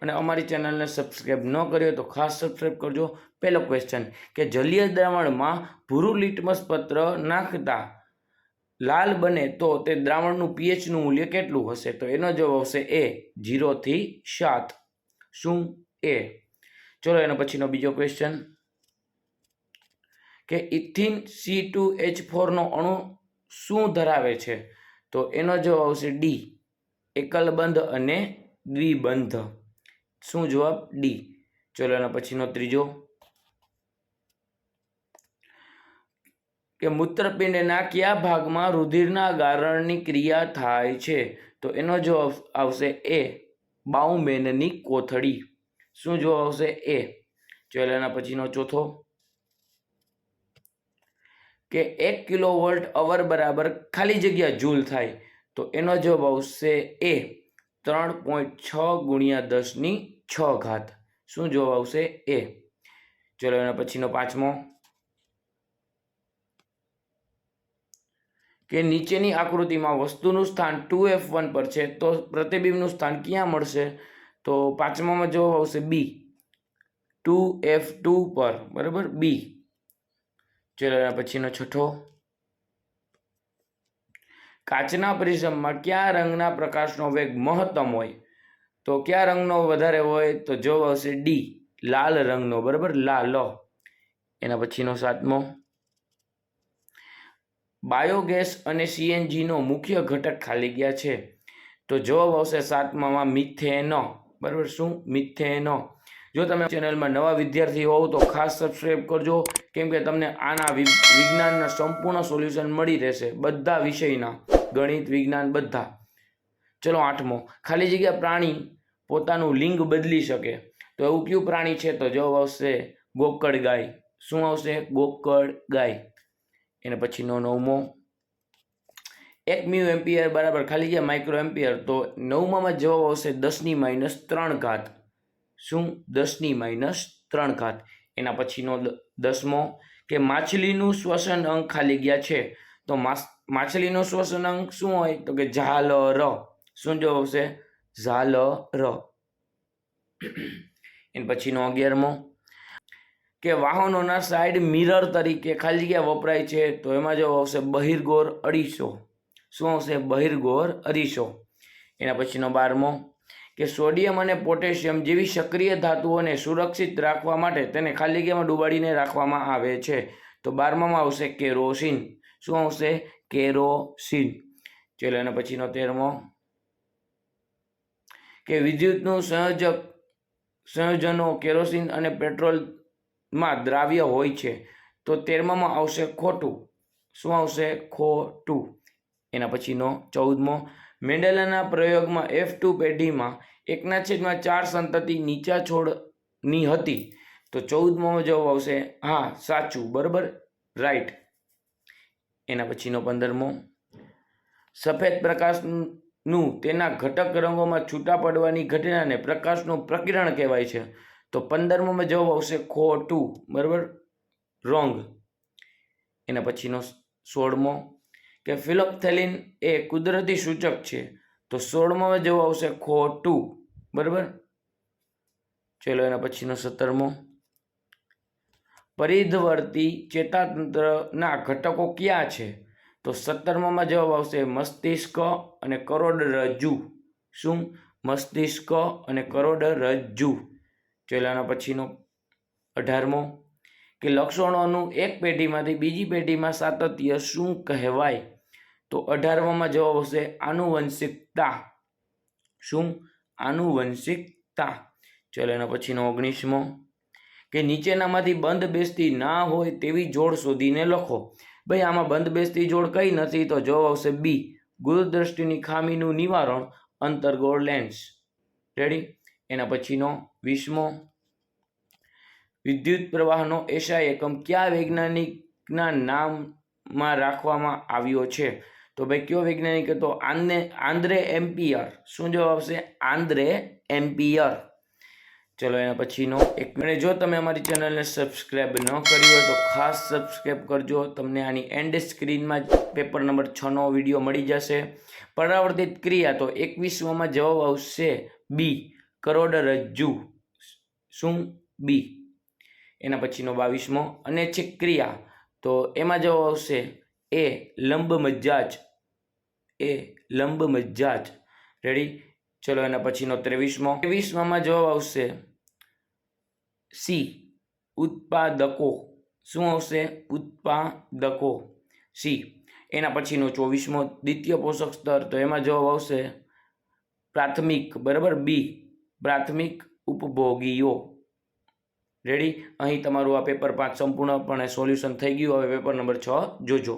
અને અમારી ચેનલને સબસ્ક્રાઈબ ન કરી તો ખાસ સબસ્ક્રાઈબ કરજો। પહેલો ક્વેશ્ચન કે જલીય દ્રાવણમાં ભૂરું લિટમસ પત્ર નાખતા લાલ બને તો તે દ્રાવણનું પીએચનું મૂલ્ય કેટલું હશે? તો એનો જવાબ આવશે એ 0 થી 7। શું એ? ચલો એના પછીનો બીજો ક્વેશ્ચન કે ઇથિન C2H4 નો અણુ શું ધરાવે છે? તો એનો જવાબ આવશે ડી, એકલ બંધ અને દ્વિબંધ। શું જવાબ? ડી। ચલો એના પછીનો ત્રીજો કે મૂત્રપિંડના કયા ભાગમાં રુધિરના ગારણની ક્રિયા થાય છે? તો એનો જવાબ આવશે એ, બાઉમેનની કોથળી। શું જવાબ આવશે? એ। ચલો એના પછીનો ચોથો કે 1 કિલોવોલ્ટ અવર બરાબર ખાલી જગ્યા જૂલ થાય, તો એનો જવાબ આવશે એ 3.6 ગુણ્યા 10⁶ શું જવાબ આવશે? એ। ચલો એના પછીનો પાંચમો કે નીચેની આકૃતિમાં વસ્તુનું સ્થાન 2F1 પર છે તો પ્રતિબિંબનું સ્થાન ક્યાં મળશે? તો પાંચમામાં જવાબ આવશે બી, 2F2 પર, બરાબર, બી। ચલો એના પછીનો છઠ્ઠો કાચના પ્રિઝમમાં કયા રંગના પ્રકાશનો વેગ મહત્તમ હોય? તો કયા રંગનો વધારે હોય? તો જવાબ આવશે ડી, લાલ રંગનો, બરાબર, લાલ। એના પછીનો સાતમો બાયોગેસ અને સીએનજી નો મુખ્ય ઘટક ખાલી ગયા છે, તો જવાબ આવશે સાતમામાં મિથેન, બરાબર। શું? મિથેન। જો તમે ચેનલમાં નવા વિદ્યાર્થી હોવ તો ખાસ સબસ્ક્રાઈબ કરજો, કેમ કે તમને આના વિજ્ઞાનના સંપૂર્ણ સોલ્યુશન મળી રહેશે, બધા વિષયના, ગણિત, વિજ્ઞાન, બધા। ચલો આઠમો ખાલી જગ્યા પ્રાણી પોતાનું લિંગ બદલી શકે, તો એવું કયું પ્રાણી છે? તો જવાબ આવશે ગોકળ ગાય। શું આવશે? ગોકળ ગાય। એના પછીનો નવમો 1 મ્યુ એમ્પિયર બરાબર ખાલી ગયા માઇક્રો એમ્પિયર, તો નવમામાં જવાબ આવશે 10⁻3। શું? 10⁻3। એના પછીનો દસમો કે માછલીનું શ્વસન અંગ ખાલી ગયા છે, તો માછલીનો શ્વસન અંગ શું હોય? તો કે ઝાલર। શું જવાબ આવશે? ઝાલર। એના પછીનો 11મો કે વાહનોના સાઈડ મિરર તરીકે ખાલી જગ્યા વપરાય છે, તો એમાં જવાબ આવશે બહિર્ગોર અરીસો। શું આવશે? બહિર્ગોર અરીસો। એના પછીનો 12મો કે સોડિયમ અને પોટેશિયમ જેવી સક્રિય ધાતુઓને સુરક્ષિત રાખવા માટે તેને ખાલી જગ્યામાં ડુબાડીને રાખવામાં આવે છે, તો 12મામાં આવશે કેરોસીન। શું આવશે? કેરોસીન। ચલો એના પછીનો 13મો કે વિદ્યુતનું સંયોજનો કેરોસીન અને પેટ્રોલમાં દ્રાવ્ય હોય છે, તો 13મામાં આવશે ખોટું। શું આવશે? ખોટું। એના પછીનો 14મો મેન્ડેલના પ્રયોગમાં F2 પેઢીમાં 1/4 સંતતિ નીચા છોડની હતી, તો 14મામાં જવાબ આવશે હા, સાચું, બરાબર, રાઈટ। એના પછીનો 15મો સફેદ પ્રકાશનું તેના ઘટક રંગોમાં છૂટા પડવાની ઘટનાને પ્રકાશનું પ્રકિરણ કહેવાય છે, તો 15મામાં જવાબ આવશે ખોટું, બરાબર, રોંગ। એના પછીનો 16મો કે ફિલોપ્થેલિન એ કુદરતી સૂચક છે, તો 16મામાં જવાબ આવશે ખોટું, બરાબર। ચલો એના પછીનો 17મો પરિધવર્તી ચેતાતંત્રના ઘટકો ક્યાં છે? તો 17મામાં જવાબ આવશે મસ્તિષ્ક અને કરોડરજ્જુ। શું? મસ્તિષ્ક અને કરોડરજ્જુ। ચલો એના પછીનો 18મો કે લક્ષણોનું એક પેઢીમાંથી બીજી પેઢીમાં સાતત્ય શું કહેવાય? તો 18મામાં જવાબ આવશે આનુવંશિકતા। શું? આનુવંશિકતા। ચલો એના પછીનો 19મો કે નીચેનામાંથી બંધ બેસતી ના હોય તેવી જોડ શોધીને લખો। ભાઈ આમાં બંધ બેસતી જોડ કઈ નથી, તો જવાબ આવશે બી, દૂરદ્રષ્ટિની ખામીનું નિવારણ, અંતર્ગોળ લેન્સ। રેડી? એના પછીનો 20મો વિદ્યુત પ્રવાહનો એસઆઈ એકમ કયા વૈજ્ઞાનિકના નામમાં રાખવામાં આવ્યો છે? તો ભાઈ કયો વૈજ્ઞાનિક હતો? Andrei ampere. શું જવાબ આવશે? Andrei ampere. ચલો એના પછીનો અને જો તમે અમારી ચેનલને સબસ્ક્રાઈબ ન કરી હોય તો ખાસ સબસ્ક્રાઈબ કરજો। તમને આની એન્ડ સ્ક્રીનમાં જ પેપર નંબર 6નો વિડીયો મળી જશે। પરાવર્તિત ક્રિયા, તો 21મામાં જવાબ આવશે બી, કરોડરજ્જુ, શું? બી. એના પછીનો 22મો અને છે ક્રિયા, તો એમાં જવાબ આવશે એ લંબમજ્જાજ, એ લંબમજ્જાજ. રેડી? ચલો એના પછીનો 23મો. 23માં જવાબ આવશે સી ઉત્પાદકો, શું આવશે? ઉત્પાદકો, સી. એના પછીનો 24મો દ્વિતીય પોષક સ્તર, તો એમાં જવાબ આવશે પ્રાથમિક, બરાબર, બી પ્રાથમિક ઉપભોગીઓ. રેડી? અહીં તમારું આ પેપર 5 સંપૂર્ણપણે સોલ્યુશન થઈ ગયું. હવે પેપર નંબર 6 જોજો.